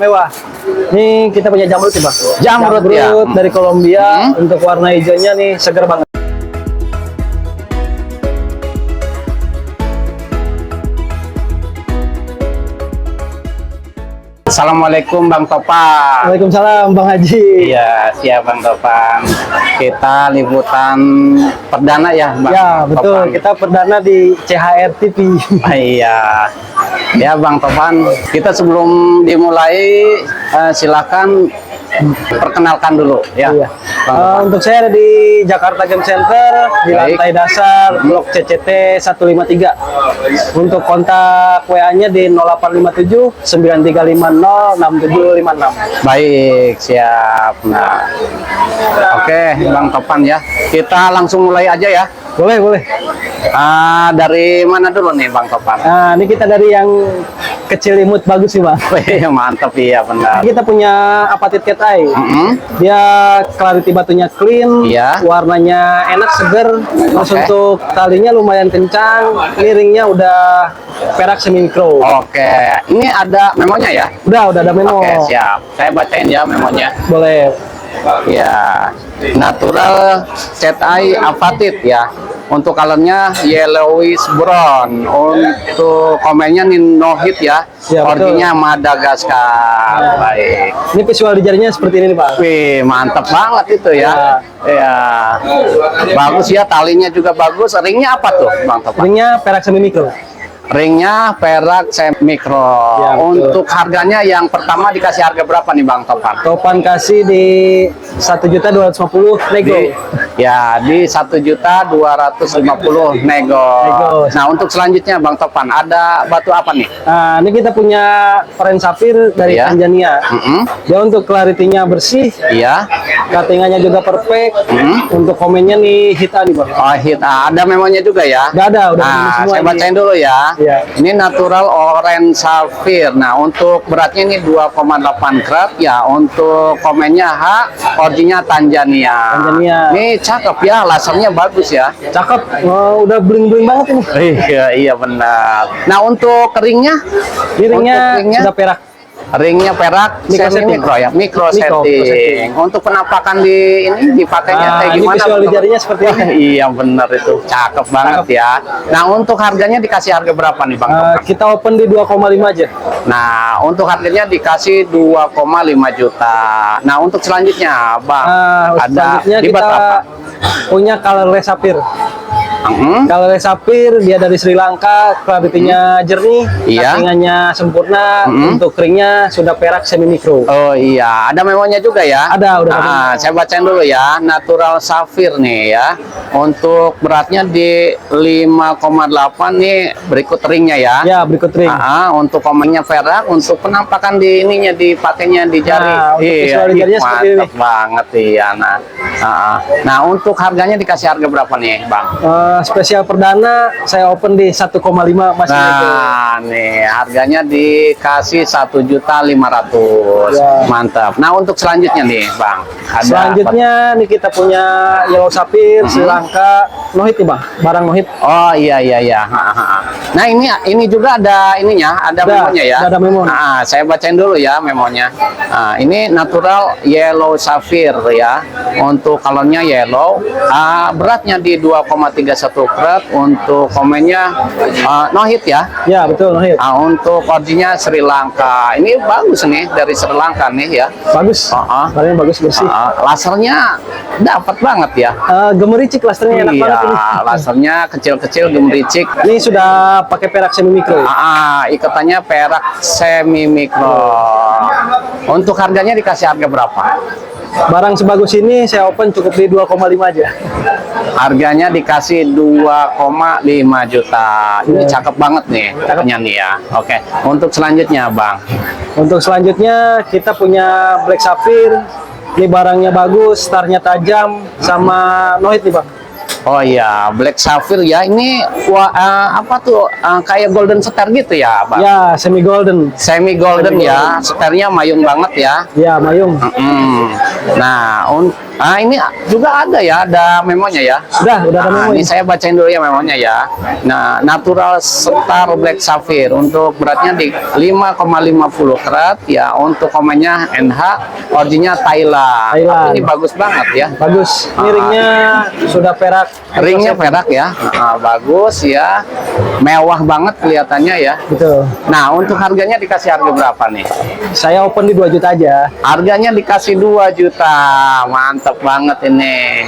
mewah. Ini kita punya jamrut nih Bang. Jamrut ya? Dari Kolombia. Untuk warna hijaunya nih seger banget. Assalamualaikum Bang Topan. Waalaikumsalam Bang Haji. Iya, siap Bang Topan. Kita liputan perdana ya Bang. Ya betul, Topan. kita perdana di CHR TV. Iya. Ya Bang Topan, kita sebelum dimulai silakan perkenalkan dulu ya. Iya. Bang Topan. Untuk saya ada di Jakarta Game Center di Baik. lantai dasar blok CCT 153. Untuk kontak WA-nya di 0857 9350 6756. Baik, siap. Nah, oke Bang Topan ya. Kita langsung mulai aja ya. Boleh. Dari mana dulu nih Bang Topan? Nah, ini kita dari yang kecil imut bagus sih Bang. Wih, mantap ya benar. Kita punya apatit cat eye. Dia clarity batunya clean, Iya. warnanya enak seger. Terus Oke. untuk talinya lumayan kencang, miringnya udah perak semi mikro. Oke, ini ada memonya ya? Udah ada memo. Oke, siap. Saya bacain ya memonya. Boleh. Ya, natural cat eye apatit ya. Untuk colornya yellowish brown. Untuk komennya nih no hit ya. Ya, betul. Originnya Madagaskar. Baik. Ini visual di jarinya seperti ini nih Pak. Wih, mantap banget itu ya. Ya, bagus ya, talinya juga bagus. Ringnya apa tuh, Bang Topan? Ringnya perak semi mikro. Ringnya perak semikro. Ya, betul. Untuk harganya yang pertama dikasih harga berapa nih, Bang Topan? Topan kasih di 1.250.000 nego. Di 1.250.000 nego. Nah, untuk selanjutnya Bang Topan ada batu apa nih? Nah, ini kita punya Oren Sapphire dari Iya. Tanzania. Dia untuk clarity-nya bersih, Iya. cuttingannya juga perfect. Untuk komennya nih hita nih Bang. Oh, hit. Ada memonya juga ya? Udah Nah, semua saya ini. bacain dulu ya. Iya. Ini natural orange sapphire. Nah, untuk beratnya ini 2,8 gram ya. Untuk komennya H, originnya Tanzania. Ini cakep ya, lasernya bagus ya. Cakep. Udah bling-bling banget ini. Iya benar. Nah, untuk ringnya? Ini ringnya Untuk ringnya? sudah perak. Ringnya perak Micro semi setting. mikro ya, micro setting. Untuk penampakan di ini dipakainya kayak Ini gimana? visual di Bang? jarinya seperti ini. Iya benar itu, cakep banget ya. Nah, untuk harganya dikasih harga berapa nih Bang Topan? Kita open di 2,5 aja. Nah, untuk harganya dikasih 2,5 juta. Nah, untuk selanjutnya Bang, ada Selanjutnya di kita apa? punya color sapphire. Kalau sapphire dia dari Sri Lanka, clarity-nya jernih, Iya. cuttingannya sempurna, untuk ringnya sudah perak semi mikro. Oh iya, ada memonya juga ya? Ada, udah ada Nah, saya bacain dulu ya. Natural sapphire nih ya. Untuk beratnya di 5,8 nih, berikut ringnya ya. Ya, berikut ring. Untuk komennya perak, untuk penampakan di ininya, dipakainya di jari. Nah, untuk visual di jarinya seperti ini. Mantap banget iya. Nah, untuk harganya dikasih harga berapa nih, Bang? Spesial perdana saya open di 1,5 masih nego. Nah, nih harganya dikasih 1.500.000. Ya. Mantap. Nah, untuk selanjutnya nih, Bang. Ada Selanjutnya nih kita punya yellow sapphire Sri Lanka, no hit nih Bang, barang no hit. Oh iya. Nah, ini juga ada ininya, ada memonya ya. Ada memo. Saya bacain dulu ya memonya. Ini natural yellow sapphire ya. Untuk kalonnya yellow, beratnya di 2,31 gram. Untuk komennya no hit ya. Ya, betul no hit. Untuk originnya Sri Lanka. Ini bagus nih dari Sri Lanka nih ya. Bagus. Barangnya bagus bersih. Lasernya dapat banget ya. Gemericik lasernya enak banget ini. Lasernya kecil-kecil gemericik. Ini sudah pakai perak semi mikro. Ikatannya perak semi mikro. Untuk harganya dikasih harga berapa? Barang sebagus ini saya open cukup di 2,5 aja. Harganya dikasih 2,5 juta. Ini cakep banget nih, cakepnya nih ya. Oke, untuk selanjutnya, Bang. Untuk selanjutnya kita punya black sapphire. Ini barangnya bagus, starnya tajam, sama no hit nih Bang. Oh iya, Black Sapphire ya. Ini apa tuh? Kayak golden star gitu ya, Bang? Ya, semi golden. Semi golden ya. Starnya mayung banget ya. Ya, mayung. Nah, Ini juga ada ya, ada memonya ya. Udah ada Nah, memo ini saya bacain dulu ya memonya ya. Nah, Natural Star Black Sapphire untuk beratnya di 5,50 karat ya. Untuk komennya NH, originnya Thailand. Thailand. Ini bagus banget ya. bagus. Ini ringnya sudah perak. Ringnya perak ya. Bagus ya. Mewah banget kelihatannya ya. Gitu. Nah, untuk harganya dikasih harga berapa nih? Saya open di 2 juta aja. Harganya dikasih 2 juta. Mantap banget ini.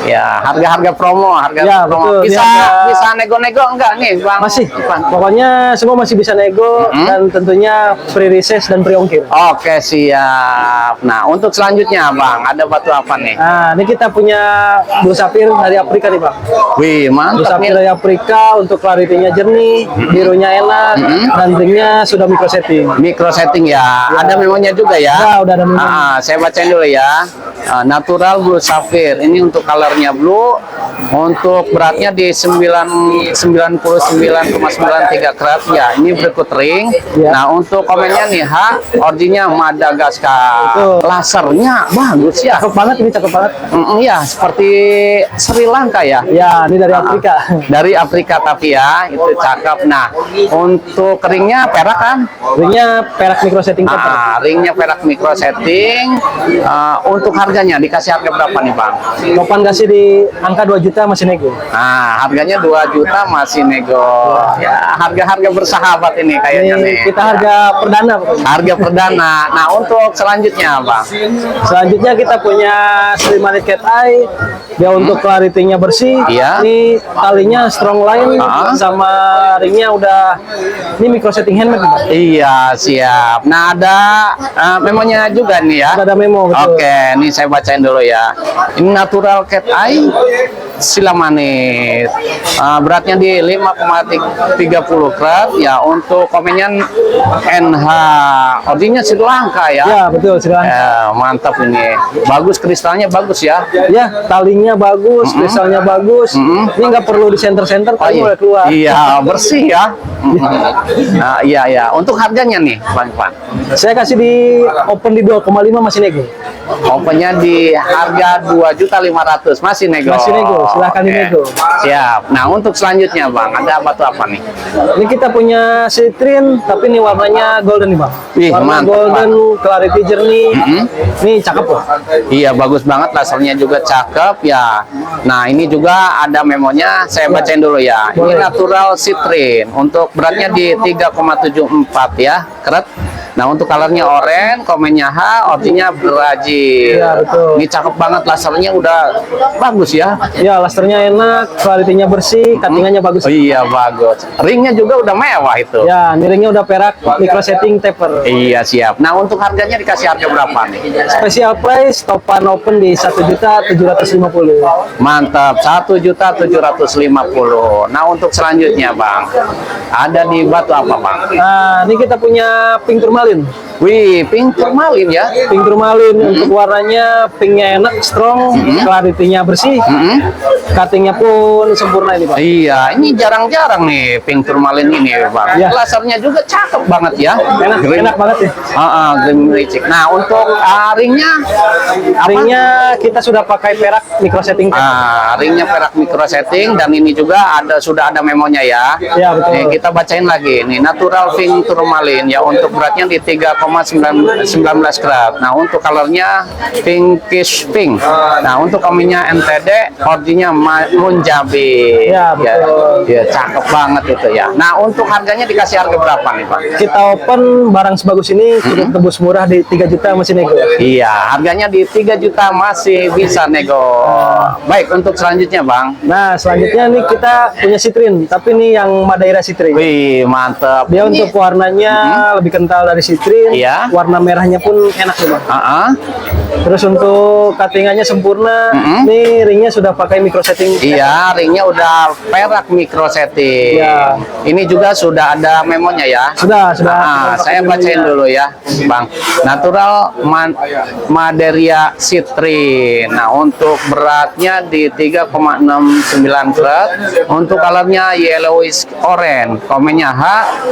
Ya, harga-harga promo, harga Ya, promo. betul. Ini Bisa harga- bisa nego-nego enggak nih, Bang? Masih. Ivan? Pokoknya semua masih bisa nego dan tentunya free reses dan free ongkir. Oke, siap. Nah, untuk selanjutnya, Bang, ada batu apa nih? Nah, ini kita punya blue sapphire dari Afrika nih, Bang. Wih, Blue mantap sapphire nih. dari Afrika untuk clarity-nya jernih, birunya enak, dan ringnya sudah micro setting. Micro setting ya. Ada memonya juga ya. Ya, udah ada memo. Saya bacain dulu ya. Natural Blue Sapphire. Ini untuk colornya blue. Untuk beratnya di 99,93 karat ya. Ini berikut ring. Ya. Nah, untuk komennya nih, originnya Madagaskar. Betul. Lasernya bagus ya. Cakep banget ini, cakep banget. Ya, seperti Sri Lanka ya. Ya, ini dari Afrika. Dari Afrika tapi ya, itu cakep. Nah, untuk ringnya perak kan? Ringnya perak micro setting copper. Ringnya perak micro setting. Untuk harganya dikasih harga berapa nih, Bang? Topan kasih di angka 2 juta masih nego. Nah, harganya 2 juta masih nego. Ya, harga-harga bersahabat ini kayaknya nih. Ini kita harga perdana pokoknya. Harga perdana. Nah, untuk selanjutnya, Bang. Selanjutnya kita punya Slim Money Cat Eye. Dia untuk clarity-nya bersih. Iya. Ini talinya strong line sama ringnya udah ini micro setting handmade nih, Bang. Iya, siap. Nah, ada memonya juga nih ya. Ada memo betul. Oke, ini saya bacain dulu ya. Ini Natural Cat Eye Silamanit. Beratnya di 5,30 karat ya. Untuk komennya NH, originnya Sri Lanka ya. Ya, betul silakan. Mantap ini. Bagus, kristalnya bagus ya. Ya, talinya bagus, kristalnya bagus. Ini nggak perlu di center-center, tali boleh keluar. Iya, bersih ya. Iya ya. Untuk harganya nih, Bang Ivan. Saya kasih di open di 2,5 masih nego. Opennya di harga 2.500.000 masih nego. Masih nego, silahkan Oke. dinego. Siap. Nah, untuk selanjutnya, Bang, ada batu apa nih? Ini kita punya citrine, tapi ini warnanya golden nih, Bang. Wih, Warna mantap, golden, clarity jernih. Ini cakep loh. Iya, bagus banget, lasernya juga cakep ya. Nah, ini juga ada memonya, saya bacain dulu ya. Ini Boleh. natural citrine untuk beratnya di 3,74 ya, karat. Nah, untuk colornya oranye, komennya H, originnya Brazil. Iya, betul. Ini cakep banget, lasernya udah bagus ya. Ya, lasternya enak, clarity-nya bersih, cuttingannya bagus. Oh iya, bagus. Ringnya juga udah mewah itu. Ya, ini ringnya udah perak, micro setting taper. Iya, siap. Nah, untuk harganya dikasih harga berapa nih? Special price, topan open di 1.750.000. Mantap, 1.750.000. Nah, untuk selanjutnya, Bang, ada di batu apa, Bang? Nah, ini kita punya pink turmalin. Wih, pink turmalin ya. Pink turmalin untuk warnanya pinknya enak, strong, clarity-nya bersih, cuttingnya pun sempurna ini, Pak. Iya, ini jarang-jarang nih pink turmalin ini, Bang. Iya. Lasernya juga cakep banget ya. Enak, Green- enak banget ya. Green Ricik. Nah, untuk ringnya apa? Ringnya kita sudah pakai perak micro setting. Ringnya perak micro setting dan ini juga sudah ada memonya ya. Iya, betul. Nih, kita bacain lagi nih natural pink turmalin ya untuk beratnya di 3,19 karat. Nah, untuk colornya pinkish pink. Nah, untuk komennya NTD, originnya Munjabi. Iya, betul. Ya, cakep banget itu ya. Nah, untuk harganya dikasih harga berapa nih, Pak? Kita open barang sebagus ini cukup tebus murah di 3 juta masih nego. Iya, harganya di 3 juta masih bisa nego. Baik, untuk selanjutnya, Bang. Nah, selanjutnya nih kita punya citrine, tapi ini yang Madeira citrine. Wih, mantep. Dia Ini- untuk warnanya lebih kental dari citrine. Iya. Warna merahnya pun enak nih, Bang. Terus untuk cuttingannya sempurna. Ini ringnya sudah pakai micro setting. Iya, ringnya udah perak micro setting. Iya. Ini juga sudah ada memonya ya. Sudah. Saya bacain dulu ya, Bang. Natural Madeira citrine. Nah, untuk beratnya di 3,69 karat. Untuk colornya yellowish orange. Komennya H,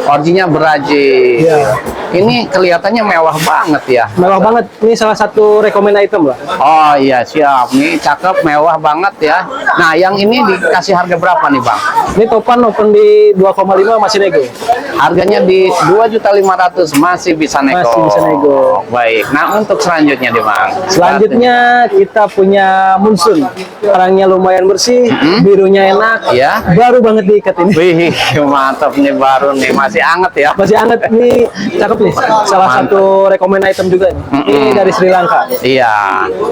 originnya Brazil. Iya. Ini kelihatannya mewah banget ya. Mewah banget. Ini salah satu recommend item lah. Oh iya siap, nih cakep, mewah banget ya. Nah yang ini dikasih harga berapa nih Bang? Ini topan open di 2,5 masih nego. Harganya di 2.500.000 masih bisa nego. Masih bisa nego. Baik. Nah untuk selanjutnya nih Bang. Selanjutnya kita punya Munsun. Barangnya lumayan bersih, birunya enak. Ya. Baru banget diikat ini. Wih mantap nih, baru nih, masih anget ya. Masih hangat nih, cakep nih. Salah satu recommend item juga nih. Ini dari Sri Lanka. Iya,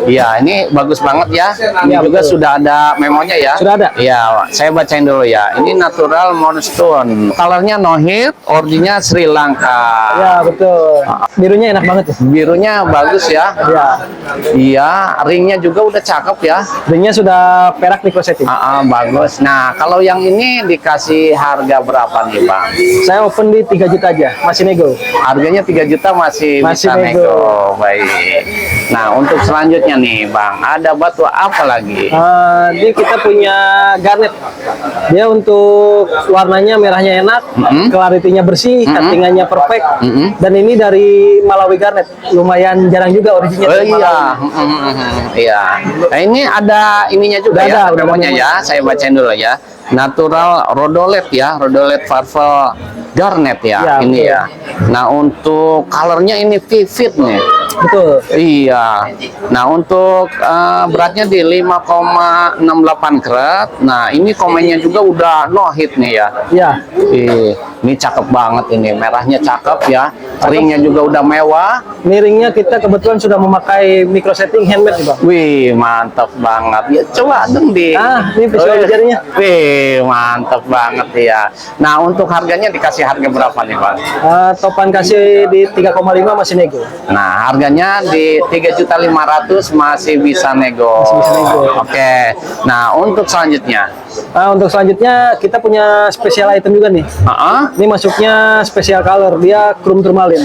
iya ini bagus banget ya. Ini Iya, juga betul. sudah ada memonya ya. Sudah ada. Iya, saya bacain dulu ya. Ini natural moonstone. Colornya no heat, originnya Sri Lanka. Ya betul. Birunya enak banget ya. Birunya bagus ya. Ya, Iya, ringnya juga udah cakep ya. ringnya sudah perak nih setting. Bagus. Nah, kalau yang ini dikasih harga berapa nih, Bang? Saya open di 3 juta aja, masih nego. Harganya 3 juta masih Masih bisa nego. nego. Baik. Nah, untuk selanjutnya nih, Bang, ada batu apa lagi? Ini kita punya garnet. Dia untuk warnanya merahnya enak, clarity-nya bersih, cuttingannya perfect. Dan ini dari Malawi garnet. Lumayan jarang juga originnya Oh dari iya, Malawi. iya. Nah, ini ada ininya juga Udah ya, ada memonya ya. memonya. Saya bacain dulu ya. Natural rhodolet ya, rhodolet marble garnet ya, Ya, ini betul. ya. Nah, untuk colornya ini vivid nih. Betul. Iya. Nah, untuk beratnya di 5,68 karat. Nah, ini komennya juga udah no hit nih ya. Ya, Ini cakep banget ini, merahnya cakep ya. Ringnya juga udah mewah. miringnya kita kebetulan sudah memakai micro setting handmade nih Bang. Wih, mantap banget. Ya, coba dong di. Ini visual jarinya. Wih, mantap banget ya. Nah, untuk harganya dikasih harga berapa nih, Bang? Topan kasih di 3,5 masih nego. Nah, harganya di 3.500.000 masih bisa nego. Masih bisa nego. Oke. Nah, untuk selanjutnya. Untuk selanjutnya kita punya spesial item juga nih. Ini masuknya spesial color, dia chrome tourmaline.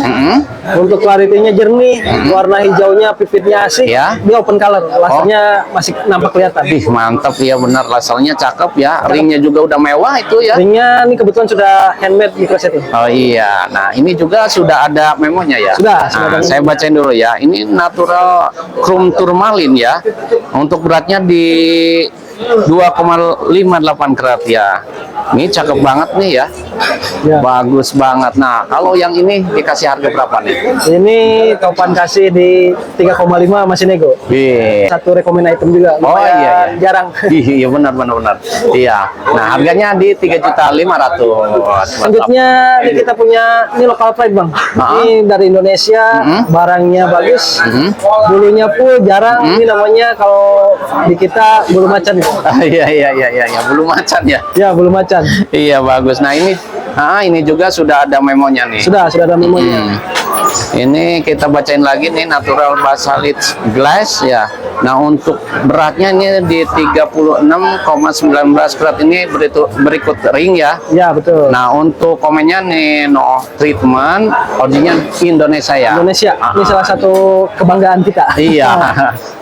Untuk clarity-nya jernih, warna hijaunya pipitnya asik, Ya. dia open color, lasernya masih nampak kelihatan. Ih, mantap ya, benar, lasernya cakep ya. Ringnya juga udah mewah itu ya. Ringnya ini kebetulan sudah handmade micro setting. Oh iya, nah ini juga sudah ada memonya ya. Sudah Nah, ada saya memonya. bacain dulu ya. Ini natural chrome tourmaline ya. Untuk beratnya di 2,58 karat ya. Ini cakep banget nih ya. Ya. Bagus banget. Nah, kalau yang ini dikasih harga berapa nih? Ini topan kasih di 3,5 masih nego. Wih. Satu rekomend item juga. Oh lumayan iya, iya. jarang. Iya benar benar benar. Iya. Nah, harganya di 3.500.000. Selanjutnya ini kita punya ini local pride Bang. Ini dari Indonesia, barangnya bagus, bulunya pun jarang. Ini namanya kalau di kita bulu macan. Iya iya iya iya, bulu macan ya. Ya bulu macan. Iya bagus. Nah ini juga sudah ada memonya nih. Sudah ada memonya. Ini kita bacain lagi nih, natural basalit glass ya. Nah untuk beratnya ini di 36,19 karat, ini berikut ring ya. Ya betul. Nah untuk komennya nih no treatment, originnya Indonesia ya. Indonesia ini salah satu kebanggaan kita. Iya.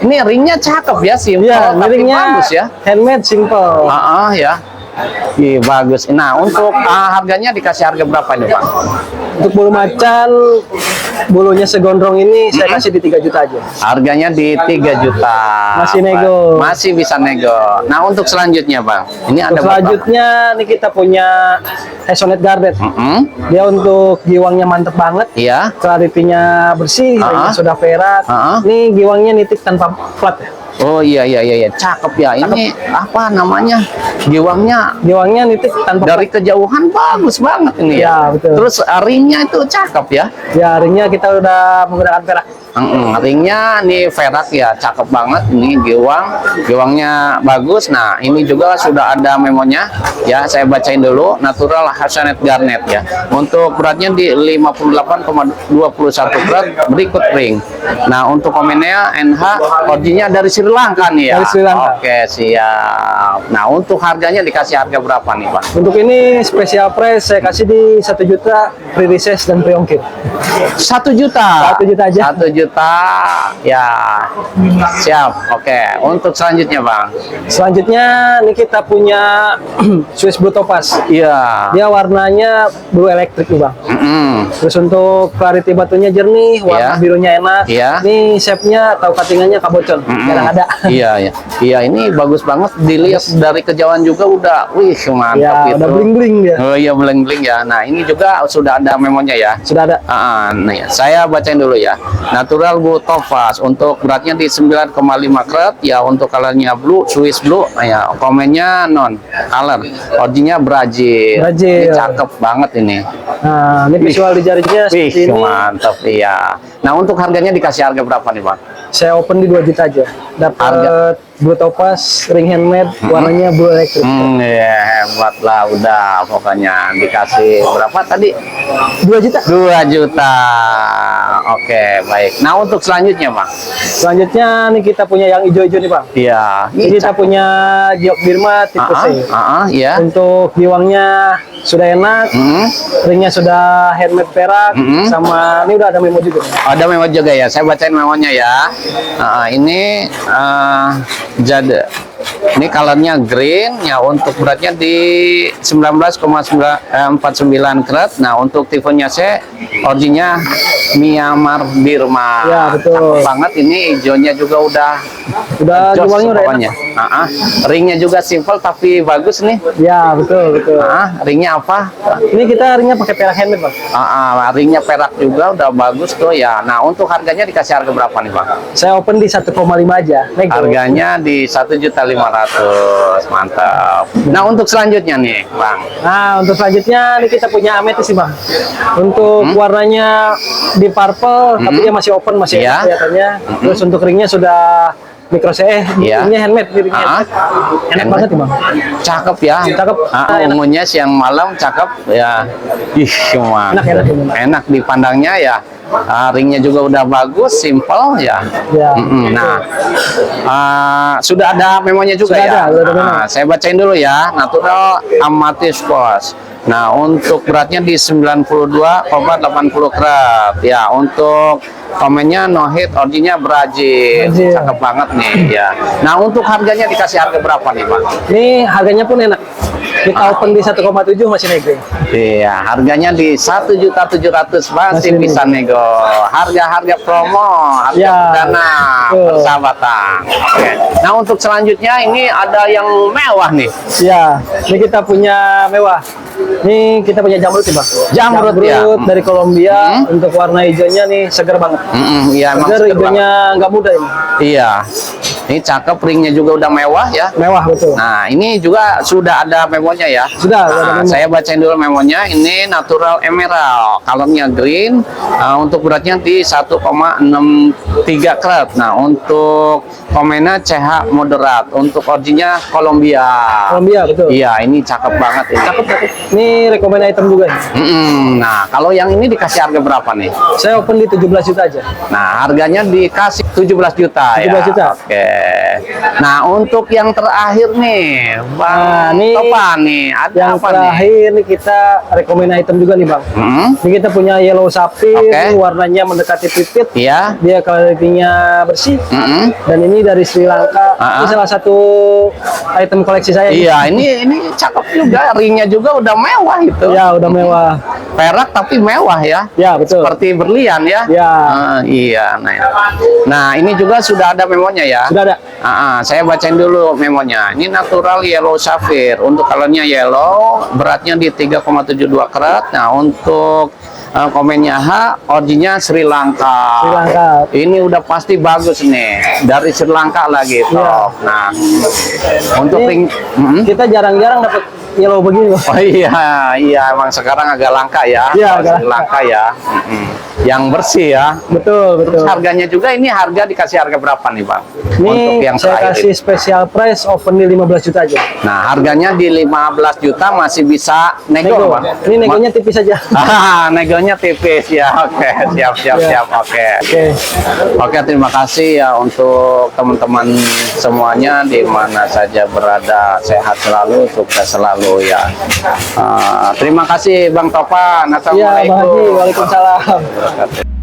Ini ringnya cakep ya, simple Iya, tapi miringnya bagus ya. handmade, simple. Ya. Iya bagus. Nah untuk harganya dikasih harga berapa nih Pak? Untuk bulu macan, bulunya segondrong ini saya kasih di 3 juta aja. Harganya di 3 juta. Masih nego. Masih bisa nego. Nah untuk selanjutnya Bang, ini ada Untuk selanjutnya nih kita punya Hazonet Garnet. Dia untuk giwangnya mantep banget. Iya. Clarity-nya bersih, ringnya sudah perak. Ini giwangnya nitik tanpa flat ya. Oh iya, cakep ya. Ini apa namanya? Giwangnya nitik tanpa dari flat. kejauhan bagus banget ini ya. Ya, betul. Terus ringnya itu cakep ya. Ya, ringnya kita udah menggunakan perak. Ringnya nih perak ya, cakep banget. Ini giwangnya bagus. Nah ini juga sudah ada memonya ya, saya bacain dulu. Natural Hazonet Garnet ya. Untuk beratnya di 58,21 karat, berikut ring. Nah untuk komennya NH, originnya dari Sri Lanka nih ya. Dari Sri Lanka. Oke siap. Nah untuk harganya dikasih harga berapa nih Pak? Untuk ini spesial price saya kasih di 1 juta, free recess dan free ongkir. 1 juta. 1 juta aja. 1 juta ya. Siap. Oke. Untuk selanjutnya Bang. Selanjutnya ini kita punya Swiss Blue Topaz. Iya. Dia warnanya blue elektrik nih Bang. Terus untuk clarity batunya jernih, warna Iya. birunya enak. Iya. Ini shape-nya atau cuttingannya kabocon, jarang ada. Iya, iya. Iya, ini bagus banget. Dilihat dari kejauhan juga udah, wih, mantap Ya, itu. udah bling-bling dia. Oh iya, bling-bling ya. Nah, ini juga sudah ada memonya ya. Sudah ada. Nih, saya bacain dulu ya. Natural Blue Topaz untuk beratnya di 9,5 karat ya, untuk colornya blue, Swiss blue. Nah, ya, komennya non color. Originnya Brazil. Brazil. Ini cakep banget ini. Nah, ini visual di jarinya Wih, seperti ini. mantap iya. Nah, untuk harganya dikasih harga berapa nih, Bang? Saya open di 2 juta aja. Dapat Blue Topaz, ring handmade, warnanya blue electric. Ya, hebat lah udah pokoknya dikasih berapa tadi? 2 juta. 2 juta. Oke, baik. Nah, untuk selanjutnya, Bang. Selanjutnya nih kita punya yang hijau-hijau nih, Bang. Iya. Ini kita punya giok Birma tipe C. Iya. Untuk giwangnya sudah enak, ringnya sudah handmade perak, sama ini udah ada memo juga. Ada memo juga ya. Saya bacain memonya ya. Ini jade. Ini colornya green ya, untuk beratnya di 19,49 karat. Nah, untuk tipenya C, originnya Myanmar Birma. Ya, betul. Cakep banget ini, hijaunya juga udah jos giwangnya udah pokoknya. enak. Ringnya juga simple tapi bagus nih. Ya, betul, betul. Ringnya apa? Ini kita ringnya pakai perak handmade, Bang. Ringnya perak juga udah bagus tuh ya. Nah, untuk harganya dikasih harga berapa nih, Bang? Saya open di 1,5 aja. Nego. Harganya di 1.500.000. Mantap. Nah, untuk selanjutnya nih, Bang. Nah, untuk selanjutnya nih kita punya ametis sih, Bang. Untuk warnanya di purple, tapi dia masih open, masih Iya. enak kelihatannya. Terus untuk ringnya sudah micro CE, Iya. ringnya handmade, ringnya enak Handmade. banget nih, Bang. Cakep ya. Cakep. Enak. Ungunya siang malam cakep ya. Ih, mantap. Enak. Enak dipandangnya ya. Ringnya juga udah bagus, simple ya. Ya. Nah, sudah ada memonya juga Sudah ya. ada memo. Saya bacain dulu ya. Natural Amethyst Quartz. Nah, untuk beratnya di 92,80 karat. Ya, untuk komennya no hit, originnya Brazil. Brazil. Cakep banget nih ya. Nah, untuk harganya dikasih harga berapa nih, Pak? Ini harganya pun enak. Kita open di 1,7 masih nego. Iya, harganya di 1.700.000 masih Masih bisa nego. Harga-harga promo, harga Ya, perdana, betul. persahabatan. Oke. Nah, untuk selanjutnya ini ada yang mewah nih. Ya, ini kita punya mewah. Ini kita punya jamrut nih, Bang. Jamrut, ya. dari Kolombia. Untuk warna hijaunya nih segar banget. Iya, emang Segar, seger banget. hijaunya nggak muda ini. Iya. Ini cakep, ringnya juga udah mewah ya. Mewah betul. Nah, ini juga sudah ada memonya ya. Sudah ada memo. Saya bacain dulu memonya. Ini natural emerald, colornya green. Untuk beratnya di 1,63 karat. Nah, untuk komennya CH moderat. Untuk originnya Kolombia. Kolombia betul. Iya, ini cakep banget ini. Cakep. Ini rekomend item juga nih. Nah, kalau yang ini dikasih harga berapa nih? Saya open di 17 juta aja. Nah, harganya dikasih 17 juta ya. 17 juta. Oke. Nah, untuk yang terakhir nih, Bang Nah, nih, Topan nih, ada Yang apa terakhir nih kita rekomend item juga nih, Bang. nih? Ini kita punya yellow sapphire, Oke. warnanya mendekati pipit. Iya. Dia kualitinya bersih. Dan ini dari Sri Lanka. Ini salah satu item koleksi saya. Iya, ini cakep juga, ringnya juga udah mewah itu. Ya, udah mewah. Perak tapi mewah ya. Ya, betul. Seperti berlian ya. Ya. Iya, nah ini juga sudah ada memonya ya. Sudah ada. Saya bacain dulu memonya. Ini natural yellow sapphire. Untuk colornya yellow, beratnya di 3,72 karat. Nah, untuk komennya H, originnya Sri Lanka. Sri Lanka. Ini udah pasti bagus nih. Dari Sri Lanka lagi, top. Nah, untuk Ini ring, kita jarang-jarang dapat yellow begini, Bang. oh iya, emang sekarang agak langka ya. Iya, Kalau agak Sri Lanka ya. Yang bersih ya. Betul. Harganya juga ini harga dikasih harga berapa nih, Bang? Ini Untuk yang saya terakhir kasih ini. special price open di 15 juta aja. Nah, harganya di 15 juta masih bisa nego, Bang. Ini negonya tipis aja. Negonya tipis ya. Oke, siap. Ya. Oke. Oke, terima kasih ya untuk teman-teman semuanya di mana saja berada, sehat selalu, sukses selalu ya. Terima kasih Bang Topan. Iya, Bang Haji. Assalamualaikum. Waalaikumsalam. Wabarakatuh.